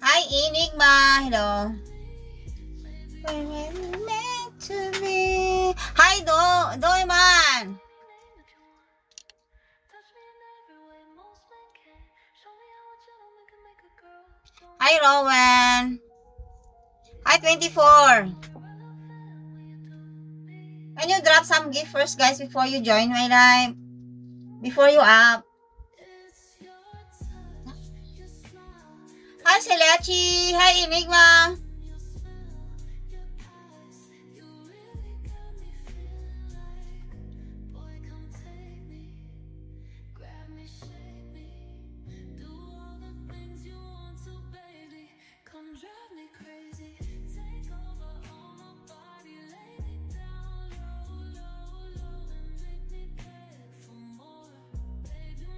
Hi, Enigma. Hello. When we're meant to be. Hi, Doyman. Hi, Rowan. Hi, 24. Can you drop some gift first, guys, before you join my live? Before you up. Hi, Selechi. Hi, Enigma.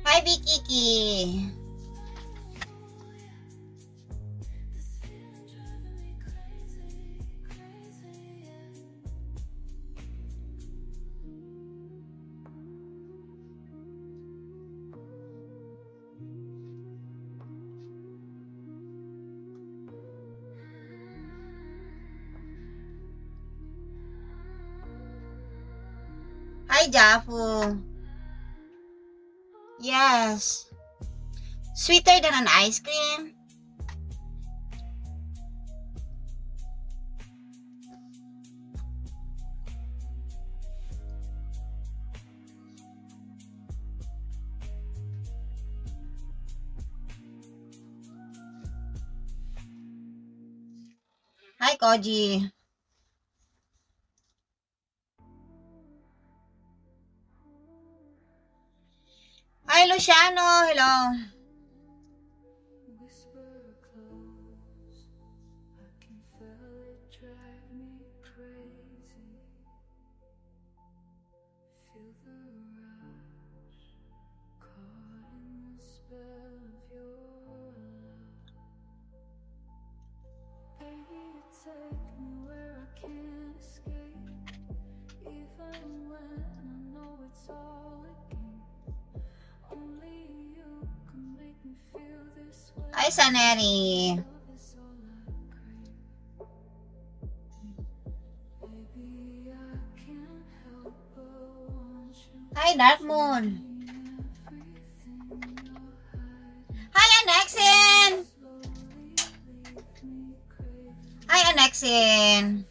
Hi, Bikiki. Hi, Jafu. Yes. Sweeter than an ice cream? Hi, Koji. Hi, Luciano. Hello. Hi, Saneri. Hi, Dark Moon. Hi, Annexin. Hi, Annexin.